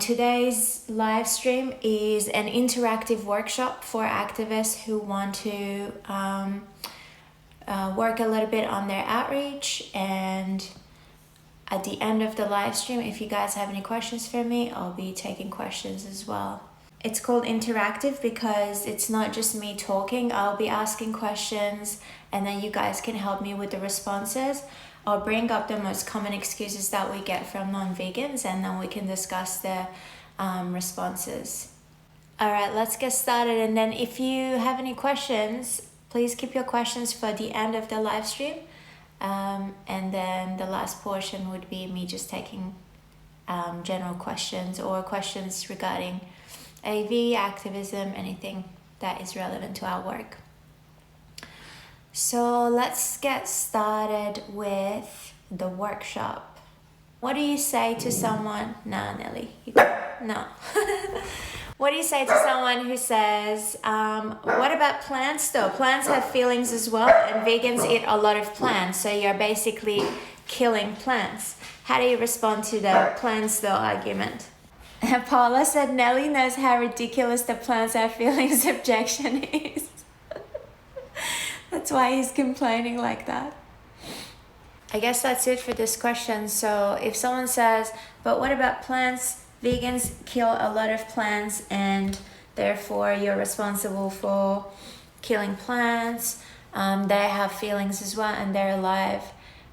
Today's live stream is an interactive workshop for activists who want to work a little bit on their outreach, and at the end of the live stream, if you guys have any questions for me, I'll be taking questions as well. It's called interactive because it's not just me talking. I'll be asking questions and then you guys can help me with the responses. I'll bring up the most common excuses that we get from non-vegans and then we can discuss the responses. All right, let's get started. And then if you have any questions, please keep your questions for the end of the live stream. And then the last portion would be me just taking general questions or questions regarding AV, activism, anything that is relevant to our work. So let's get started with the workshop. What do you say to someone? Nah, Nelly, no. What do you say to someone who says, what about plants though? Plants have feelings as well, and vegans eat a lot of plants, so you're basically killing plants. How do you respond to the plants though argument? Paula said Nelly knows how ridiculous the plants have feelings objection is. That's why he's complaining like that. I guess that's it for this question. So if someone says, but what about plants? Vegans kill a lot of plants and therefore you're responsible for killing plants. They have feelings as well and they're alive.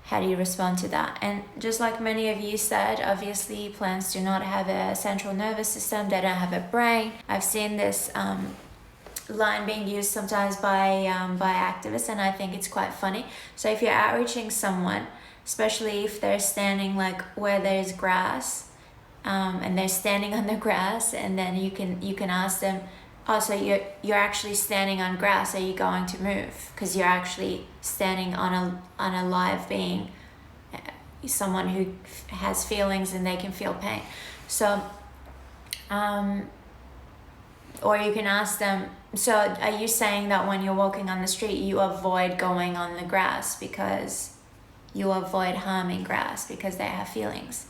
How do you respond to that? And just like many of you said, obviously plants do not have a central nervous system. They don't have a brain. I've seen this line being used sometimes by activists, and I think it's quite funny. So if you're outreaching someone, especially if they're standing like where there's grass, and they're standing on the grass, and then you can ask them, oh, so you're actually standing on grass, are you going to move? Because you're actually standing on a live being, someone who has feelings and they can feel pain. So or you can ask them, so are you saying that when you're walking on the street you avoid going on the grass because you avoid harming grass because they have feelings?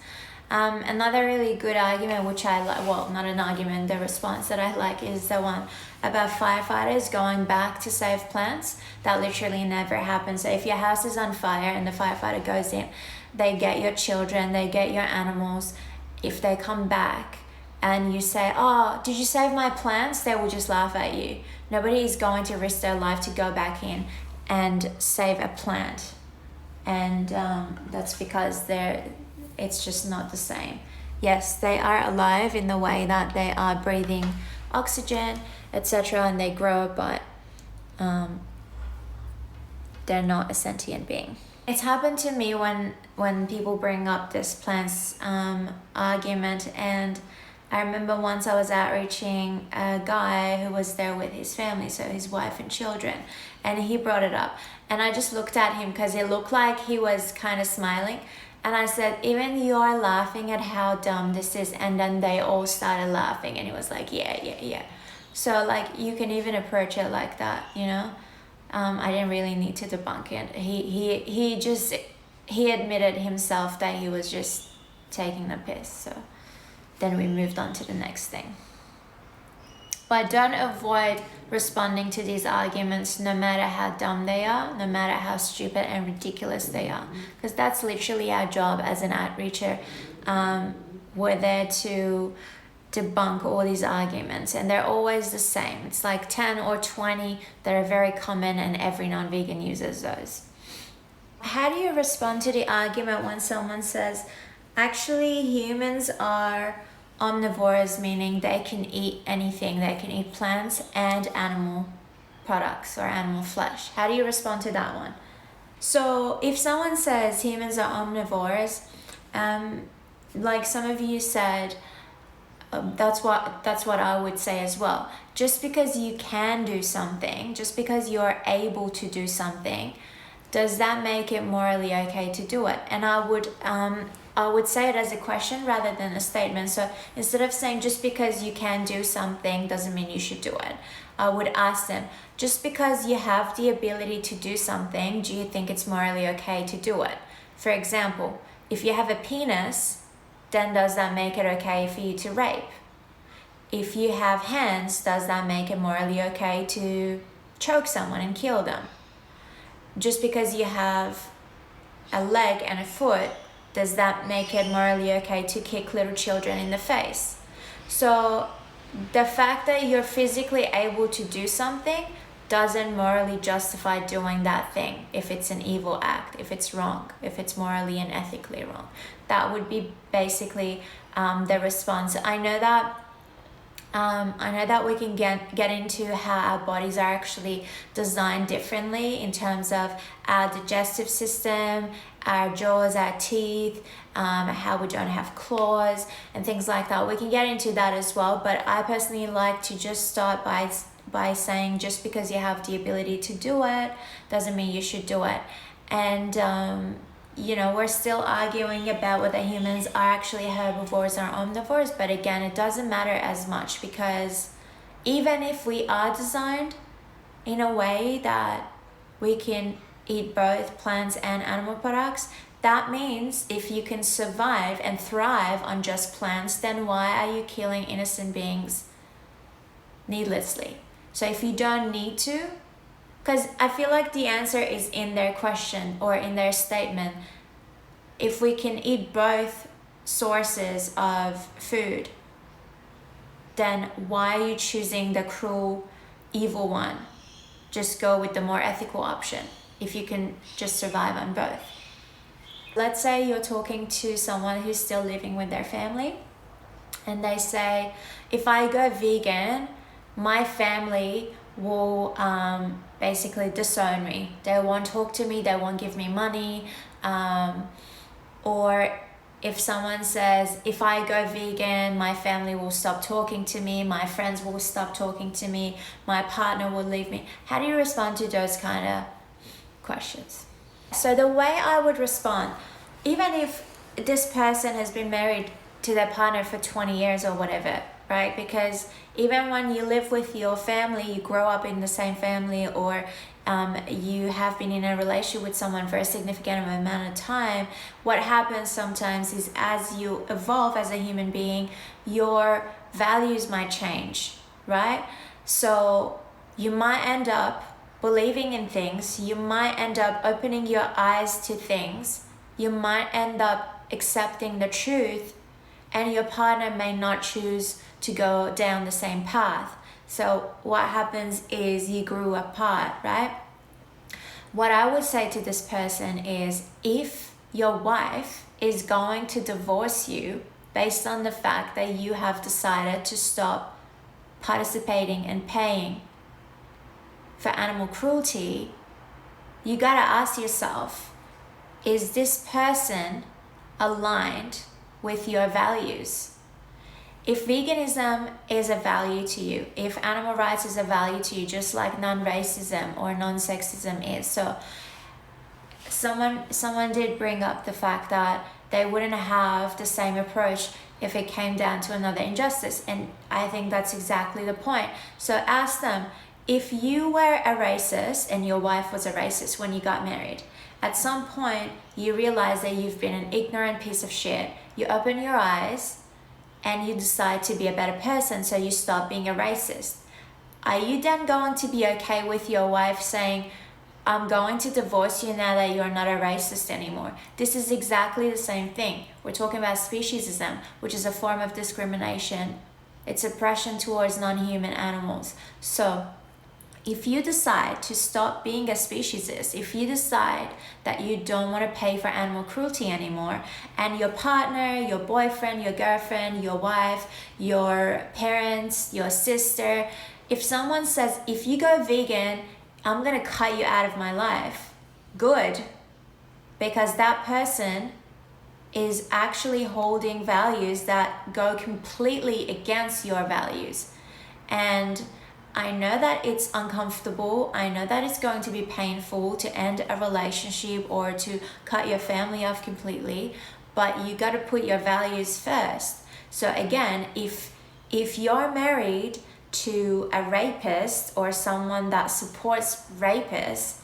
Another really good argument, which I like, well, not an argument, the response that I like is the one about firefighters going back to save plants. That literally never happens. So if your house is on fire and the firefighter goes in, they get your children, they get your animals. If they come back and you say, oh, did you save my plants? They will just laugh at you. Nobody is going to risk their life to go back in and save a plant. And that's because it's just not the same. Yes, they are alive in the way that they are breathing oxygen, etc., and they grow, but they're not a sentient being. It's happened to me when people bring up this plants argument, and I remember once I was outreaching a guy who was there with his family, so his wife and children, and he brought it up. And I just looked at him because it looked like he was kind of smiling. And I said, even you're laughing at how dumb this is. And then they all started laughing. And he was like, yeah. So like you can even approach it like that, you know? I didn't really need to debunk it. He admitted himself that he was just taking the piss. So then we moved on to the next thing. But don't avoid responding to these arguments no matter how dumb they are, no matter how stupid and ridiculous they are. Because that's literally our job as an outreacher. We're there to debunk all these arguments, and they're always the same. It's like 10 or 20 that are very common, and every non-vegan uses those. How do you respond to the argument when someone says, actually humans are omnivores, meaning they can eat anything. They can eat plants and animal products or animal flesh. How do you respond to that one? So if someone says humans are omnivores, like some of you said, that's what I would say as well. Just because you can do something, just because you're able to do something, does that make it morally okay to do it? And I would say it as a question rather than a statement. So instead of saying just because you can do something doesn't mean you should do it, I would ask them, just because you have the ability to do something, do you think it's morally okay to do it? For example, if you have a penis, then does that make it okay for you to rape? If you have hands, does that make it morally okay to choke someone and kill them? Just because you have a leg and a foot, does that make it morally okay to kick little children in the face? So the fact that you're physically able to do something doesn't morally justify doing that thing if it's an evil act, if it's wrong, if it's morally and ethically wrong. That would be basically the response. I know that we can get into how our bodies are actually designed differently in terms of our digestive system, our jaws, our teeth, how we don't have claws and things like that. We can get into that as well, but I personally like to just start by saying just because you have the ability to do it doesn't mean you should do it. And we're still arguing about whether humans are actually herbivores or omnivores, but again, it doesn't matter as much, because even if we are designed in a way that we can eat both plants and animal products, that means if you can survive and thrive on just plants, then why are you killing innocent beings needlessly? So if you don't need to, because I feel like the answer is in their question or in their statement. If we can eat both sources of food, then why are you choosing the cruel, evil one? Just go with the more ethical option if you can just survive on both. Let's say you're talking to someone who's still living with their family, and they say, if I go vegan, my family will basically disown me. They won't talk to me, they won't give me money. Or if someone says, if I go vegan, my family will stop talking to me, my friends will stop talking to me, my partner will leave me. How do you respond to those kind of questions? So the way I would respond, even if this person has been married to their partner for 20 years or whatever, right? Because even when you live with your family, you grow up in the same family, or you have been in a relationship with someone for a significant amount of time, what happens sometimes is as you evolve as a human being, your values might change, right? So you might end up believing in things, you might end up opening your eyes to things, you might end up accepting the truth, and your partner may not choose to go down the same path. So what happens is you grew apart, right? What I would say to this person is, if your wife is going to divorce you based on the fact that you have decided to stop participating and paying for animal cruelty, you gotta ask yourself, is this person aligned with your values? If veganism is a value to you, if animal rights is a value to you, just like non-racism or non-sexism is. So someone did bring up the fact that they wouldn't have the same approach if it came down to another injustice. And I think that's exactly the point. So ask them, if you were a racist and your wife was a racist when you got married, at some point you realize that you've been an ignorant piece of shit. You open your eyes and you decide to be a better person, so you stop being a racist. Are you then going to be okay with your wife saying, I'm going to divorce you now that you're not a racist anymore? This is exactly the same thing. We're talking about speciesism, which is a form of discrimination. It's oppression towards non-human animals. So if you decide to stop being a speciesist, if you decide that you don't want to pay for animal cruelty anymore, and your partner, your boyfriend, your girlfriend, your wife, your parents, your sister, if someone says, if you go vegan, I'm going to cut you out of my life, good, because that person is actually holding values that go completely against your values. And I know that it's uncomfortable. I know that it's going to be painful to end a relationship or to cut your family off completely, but you got to put your values first. So again, if you're married to a rapist or someone that supports rapists,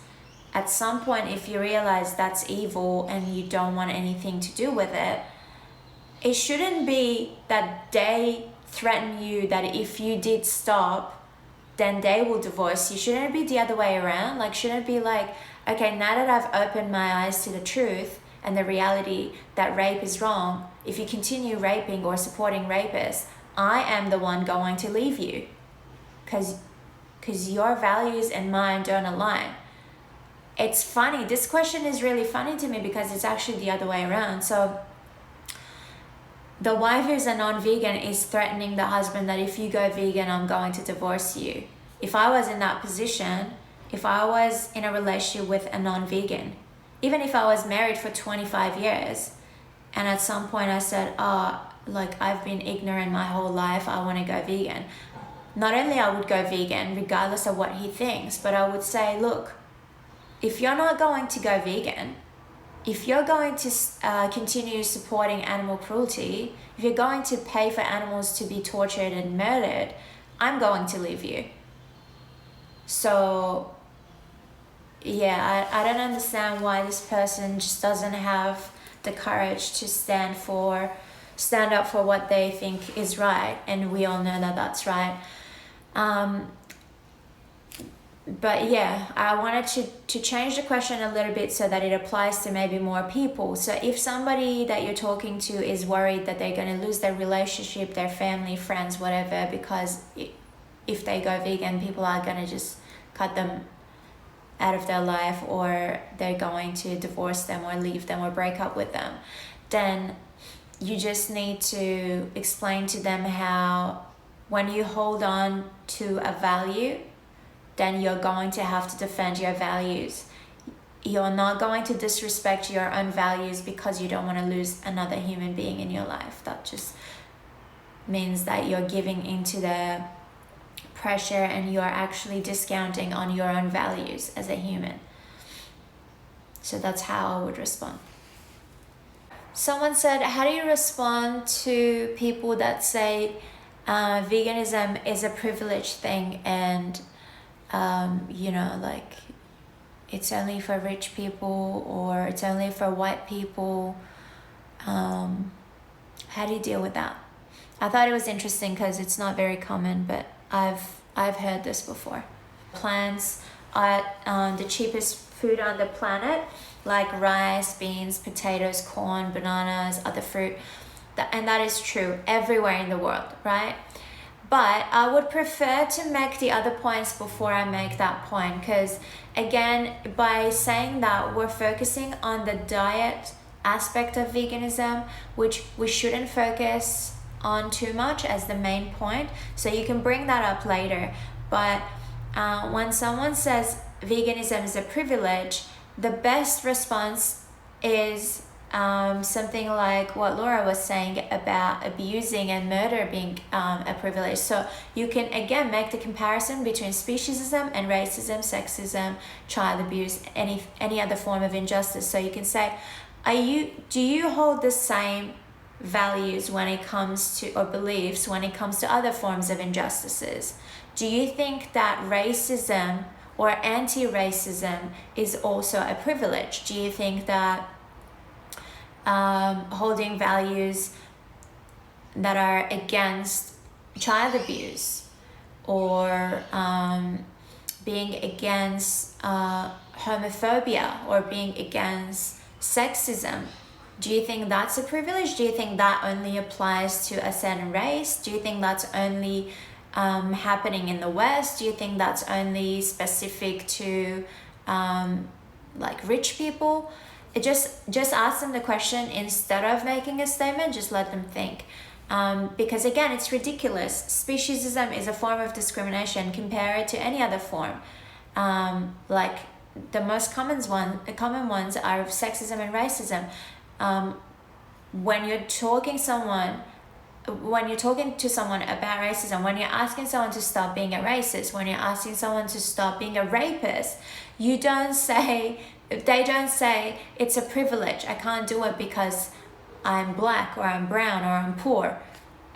at some point, if you realize that's evil and you don't want anything to do with it, it shouldn't be that they threaten you that if you did stop, then they will divorce you. Shouldn't it be the other way around? Like, shouldn't it be like, okay, now that I've opened my eyes to the truth and the reality that rape is wrong, if you continue raping or supporting rapists, I am the one going to leave you because your values and mine don't align. It's funny. This question is really funny to me because it's actually the other way around. So the wife who's a non-vegan is threatening the husband that if you go vegan, I'm going to divorce you. If I was in that position, if I was in a relationship with a non-vegan, even if I was married for 25 years, and at some point I said, like I've been ignorant my whole life, I want to go vegan. Not only I would go vegan, regardless of what he thinks, but I would say, look, if you're not going to go vegan, if you're going to continue supporting animal cruelty, if you're going to pay for animals to be tortured and murdered, I'm going to leave you. So yeah, I don't understand why this person just doesn't have the courage to stand up for what they think is right, and we all know that that's right. But yeah, I wanted to change the question a little bit so that it applies to maybe more people. So if somebody that you're talking to is worried that they're going to lose their relationship, their family, friends, whatever, because if they go vegan, people are going to just cut them out of their life, or they're going to divorce them or leave them or break up with them, then you just need to explain to them how when you hold on to a value, then you're going to have to defend your values. You're not going to disrespect your own values because you don't want to lose another human being in your life. That just means that you're giving into the pressure and you're actually discounting on your own values as a human. So that's how I would respond. Someone said, how do you respond to people that say veganism is a privileged thing and like it's only for rich people or it's only for white people? How do you deal with that? I thought it was interesting because it's not very common, but I've heard this before. Plants are the cheapest food on the planet, like rice, beans, potatoes, corn, bananas, other fruit, and that is true everywhere in the world, right? But I would prefer to make the other points before I make that point, because again, by saying that, we're focusing on the diet aspect of veganism, which we shouldn't focus on too much as the main point. So you can bring that up later. But when someone says veganism is a privilege, the best response is something like what Laura was saying about abusing and murder being a privilege. So you can again make the comparison between speciesism and racism, sexism, child abuse, any other form of injustice. So you can say, do you hold the same values when it comes to, or beliefs when it comes to other forms of injustices? Do you think that racism or anti-racism is also a privilege? Do you think that holding values that are against child abuse or being against homophobia or being against sexism, do you think that's a privilege? Do you think that only applies to a certain race? Do you think that's only happening in the West? Do you think that's only specific to like rich people? Just ask them the question instead of making a statement. Just let them think, because again, it's ridiculous. Speciesism is a form of discrimination. Compare it to any other form. Like the most common ones are sexism and racism. When you're talking to someone about racism, when you're asking someone to stop being a racist, when you're asking someone to stop being a rapist, they don't say it's a privilege, I can't do it because I'm black or I'm brown or I'm poor.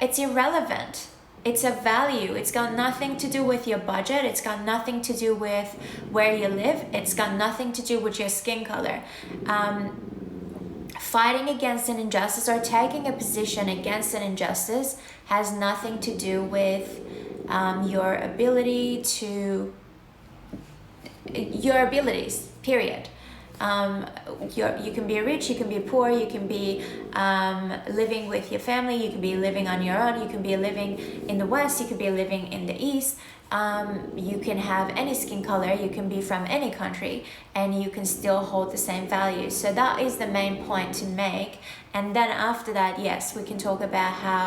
It's irrelevant. It's a value. It's got nothing to do with your budget. It's got nothing to do with where you live. It's got nothing to do with your skin color. fighting against an injustice or taking a position against an injustice has nothing to do with your abilities, period. You can be rich, you can be poor, you can be living with your family, you can be living on your own, you can be living in the West, you can be living in the East, you can have any skin color, you can be from any country, and you can still hold the same values. So that is the main point to make. And then after that, yes, we can talk about how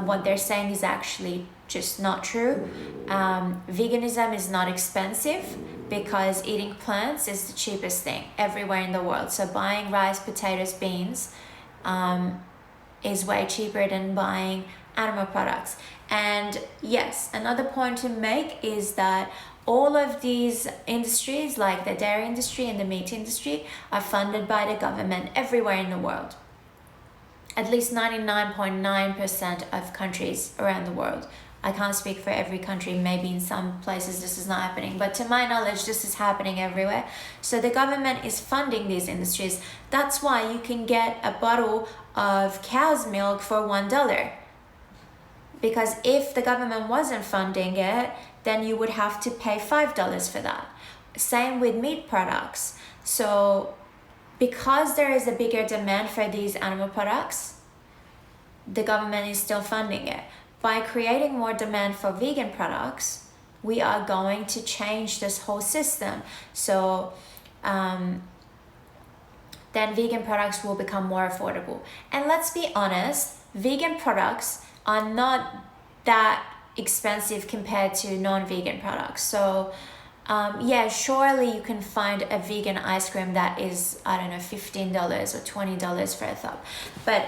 what they're saying is actually just not true. Veganism is not expensive because eating plants is the cheapest thing everywhere in the world. So buying rice, potatoes, beans is way cheaper than buying animal products. And yes, another point to make is that all of these industries, like the dairy industry and the meat industry, are funded by the government everywhere in the world. At least 99.9% of countries around the world. I can't speak for every country, maybe in some places this is not happening, but to my knowledge this is happening everywhere. So the government is funding these industries. That's why you can get a bottle of cow's milk for $1. Because if the government wasn't funding it, then you would have to pay $5 for that. Same with meat products. So because there is a bigger demand for these animal products, the government is still funding it. By creating more demand for vegan products, we are going to change this whole system. So then vegan products will become more affordable. And let's be honest, vegan products are not that expensive compared to non-vegan products. So yeah, surely you can find a vegan ice cream that is, I don't know, $15 or $20 for a cup. But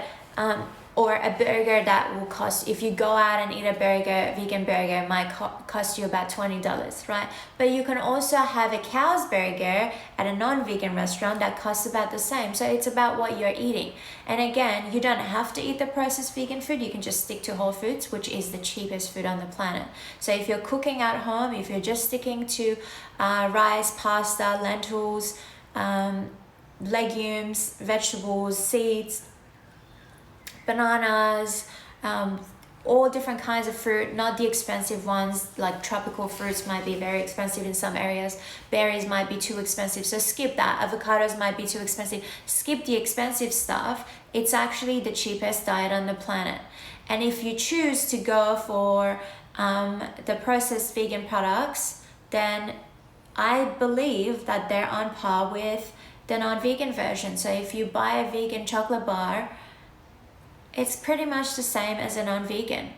or a burger that will cost, if you go out and eat a burger, vegan burger, it might cost you about $20, right? But you can also have a cow's burger at a non-vegan restaurant that costs about the same. So it's about what you're eating. And again, you don't have to eat the processed vegan food. You can just stick to whole foods, which is the cheapest food on the planet. So if you're cooking at home, if you're just sticking to rice, pasta, lentils, legumes, vegetables, seeds, bananas, all different kinds of fruit, not the expensive ones, like tropical fruits might be very expensive in some areas. Berries might be too expensive, so skip that. Avocados might be too expensive. Skip the expensive stuff. It's actually the cheapest diet on the planet. And if you choose to go for the processed vegan products, then I believe that they're on par with the non-vegan version. So if you buy a vegan chocolate bar, it's pretty much the same as a non-vegan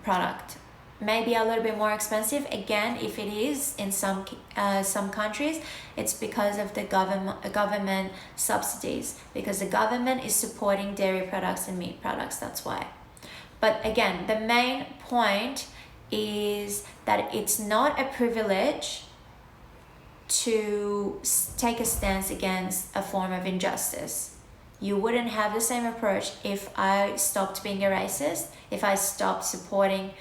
product. Maybe a little bit more expensive. Again, if it is in some countries, it's because of the government subsidies, because the government is supporting dairy products and meat products, that's why. But again, the main point is that it's not a privilege to take a stance against a form of injustice. You wouldn't have the same approach if I stopped being a racist, if I stopped supporting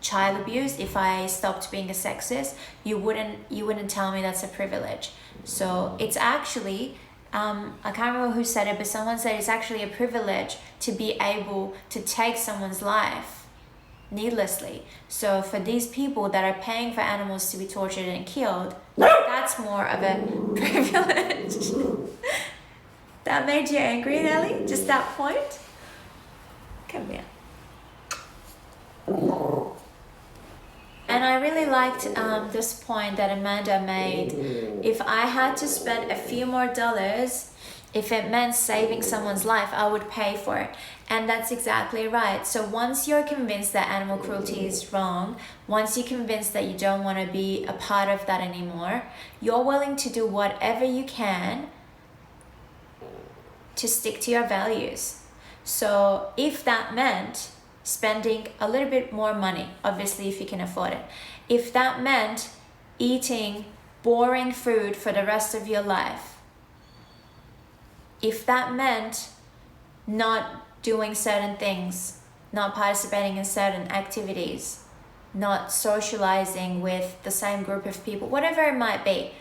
child abuse, if I stopped being a sexist. You wouldn't tell me that's a privilege. So it's actually, I can't remember who said it, but someone said it's actually a privilege to be able to take someone's life needlessly. So for these people that are paying for animals to be tortured and killed, that's more of a privilege. That made you angry, Nelly? Just that point? Come here. And I really liked this point that Amanda made. If I had to spend a few more dollars, if it meant saving someone's life, I would pay for it. And that's exactly right. So once you're convinced that animal cruelty is wrong, once you're convinced that you don't want to be a part of that anymore, you're willing to do whatever you can to stick to your values. So if that meant spending a little bit more money, obviously if you can afford it, if that meant eating boring food for the rest of your life, if that meant not doing certain things, not participating in certain activities, not socializing with the same group of people, whatever it might be,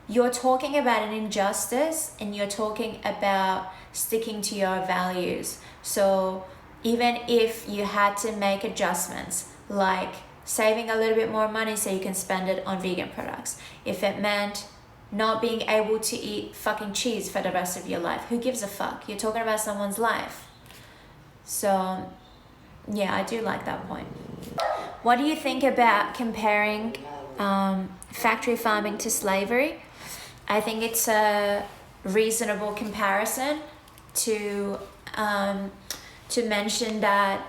you're talking about an injustice and you're talking about sticking to your values. So even if you had to make adjustments, like saving a little bit more money so you can spend it on vegan products, if it meant not being able to eat fucking cheese for the rest of your life, who gives a fuck? You're talking about someone's life. So yeah, I do like that point. What do you think about comparing factory farming to slavery? I think it's a reasonable comparison to mention that,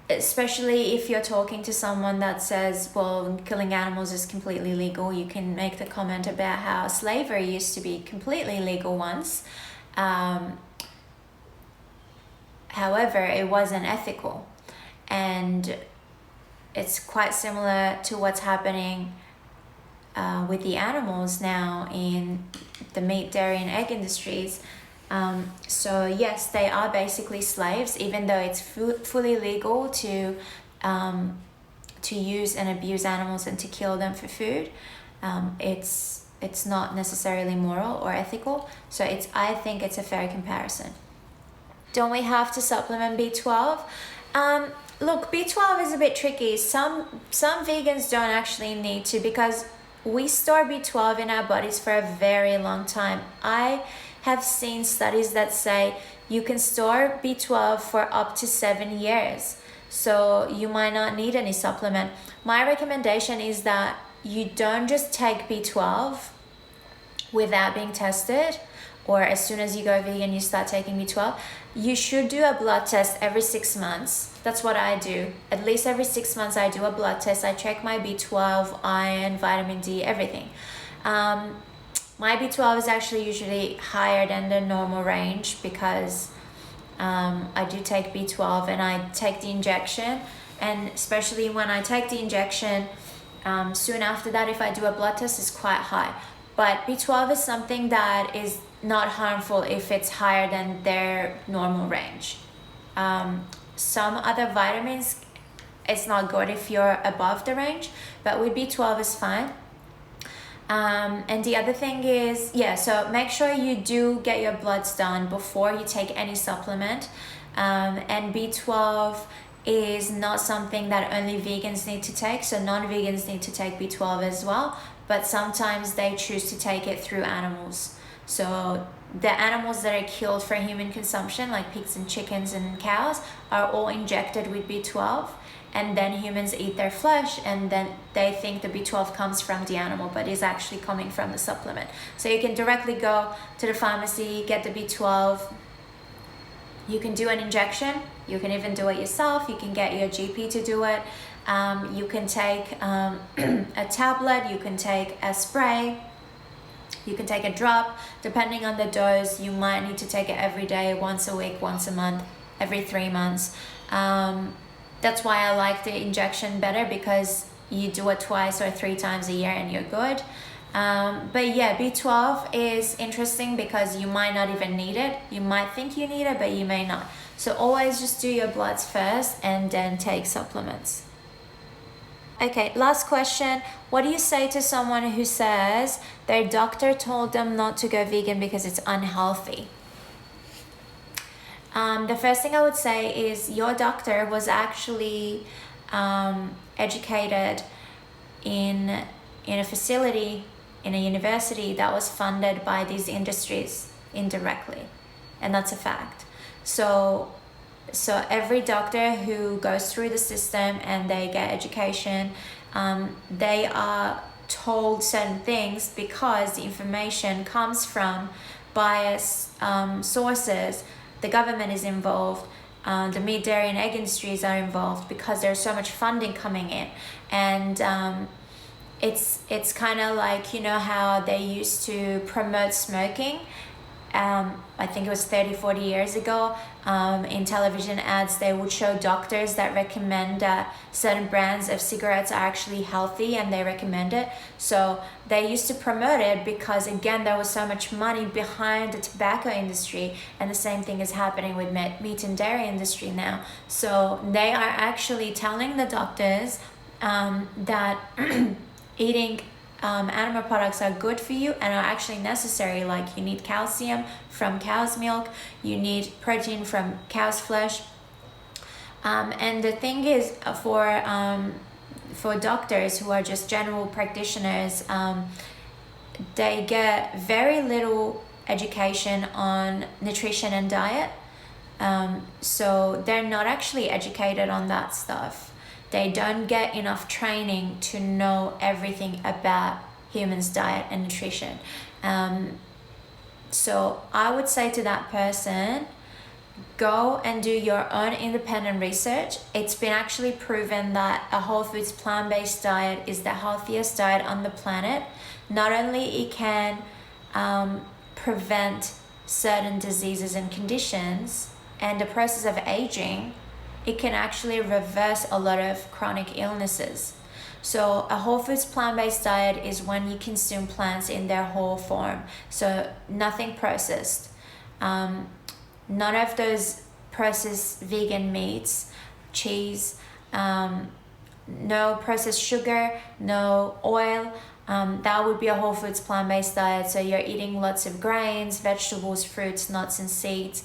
especially if you're talking to someone that says, well, killing animals is completely legal, you can make the comment about how slavery used to be completely legal once. However, it wasn't ethical. And it's quite similar to what's happening with the animals now in the meat, dairy, and egg industries. So yes, they are basically slaves, even though it's fully legal to use and abuse animals and to kill them for food. It's not necessarily moral or ethical. So I think it's a fair comparison. Don't we have to supplement B12? Look, B12 is a bit tricky. Some vegans don't actually need to, because we store B12 in our bodies for a very long time. I have seen studies that say you can store B12 for up to 7 years. So you might not need any supplement. My recommendation is that you don't just take B12 without being tested, or as soon as you go vegan, you start taking B12. You should do a blood test every 6 months. That's what I do. At least every 6 months, I do a blood test. I check my B12, iron, vitamin D, everything. My B12 is actually usually higher than the normal range because I do take B12 and I take the injection. And especially when I take the injection, soon after that, if I do a blood test, it's quite high. But B12 is something that is not harmful if it's higher than their normal range. Some other vitamins, it's not good if you're above the range, but with B12 is fine. And the other thing is, so make sure you do get your bloods done before you take any supplement. And B12 is not something that only vegans need to take, so non-vegans need to take B12 as well, but sometimes they choose to take it through animals. So the animals that are killed for human consumption, like pigs and chickens and cows, are all injected with B12, and then humans eat their flesh, and then they think the B12 comes from the animal, but is actually coming from the supplement. So you can directly go to the pharmacy, get the B12. You can do an injection. You can even do it yourself. You can get your GP to do it. You can take a tablet. You can take a spray. You can take a drop. Depending on the dose, you might need to take it every day, once a week, once a month, every 3 months. That's why I like the injection better, because you do it twice or 3 times a year and you're good. But yeah, B12 is interesting because you might not even need it. You might think you need it, but you may not. So always just do your bloods first and then take supplements. Okay, last question. What do you say to someone who says their doctor told them not to go vegan because it's unhealthy? The first thing I would say is your doctor was actually educated in a facility, in a university that was funded by these industries indirectly, and that's a fact. So every doctor who goes through the system and they get education, they are told certain things because the information comes from biased sources. The government is involved, the meat, dairy, and egg industries are involved because there's so much funding coming in. And it's kind of like, you know how they used to promote smoking, I think it was 30-40 years ago, in television ads they would show doctors that recommend certain brands of cigarettes are actually healthy and they recommend it. So they used to promote it because, again, there was so much money behind the tobacco industry, and the same thing is happening with meat and dairy industry now. So they are actually telling the doctors that eating animal products are good for you and are actually necessary. Like you need calcium from cow's milk, you need protein from cow's flesh. And the thing is, for doctors who are just general practitioners, they get very little education on nutrition and diet. So they're not actually educated on that stuff. They don't get enough training to know everything about humans' diet and nutrition. So I would say to that person, go and do your own independent research. It's been actually proven that a whole foods plant-based diet is the healthiest diet on the planet. Not only it can prevent certain diseases and conditions and the process of aging, it can actually reverse a lot of chronic illnesses. So a whole foods plant-based diet is when you consume plants in their whole form. So nothing processed. None of those processed vegan meats, cheese, no processed sugar, no oil. That would be a whole foods plant-based diet. So you're eating lots of grains, vegetables, fruits, nuts, and seeds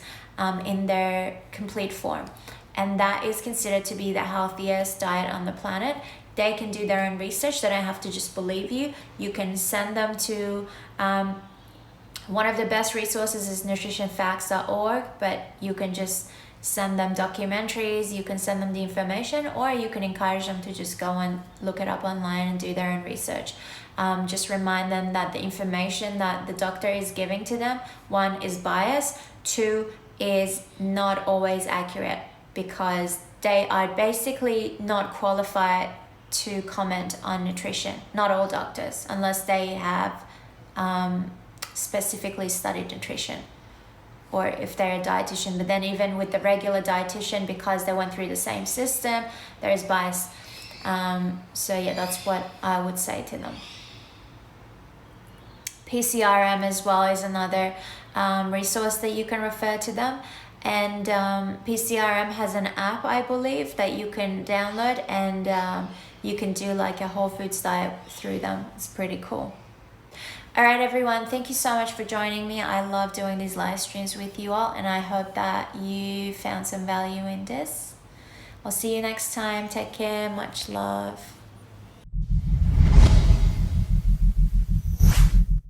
in their complete form. And that is considered to be the healthiest diet on the planet. They can do their own research. They don't have to just believe you. You can send them to one of the best resources is nutritionfacts.org, but you can just send them documentaries, you can send them the information, or you can encourage them to just go and look it up online and do their own research. Just remind them that the information that the doctor is giving to them, one, is biased, two, is not always accurate, because they are basically not qualified to comment on nutrition. Not all doctors, unless they have specifically studied nutrition, or if they're a dietitian. But then even with the regular dietitian, because they went through the same system, there is bias. So yeah, that's what I would say to them. PCRM as well is another resource that you can refer to them. And PCRM has an app, I believe, that you can download, and you can do like a whole foods diet through them. It's pretty cool. All right, everyone, thank you so much for joining me. I love doing these live streams with you all, and I hope that you found some value in this. I'll see you next time. Take care. Much love.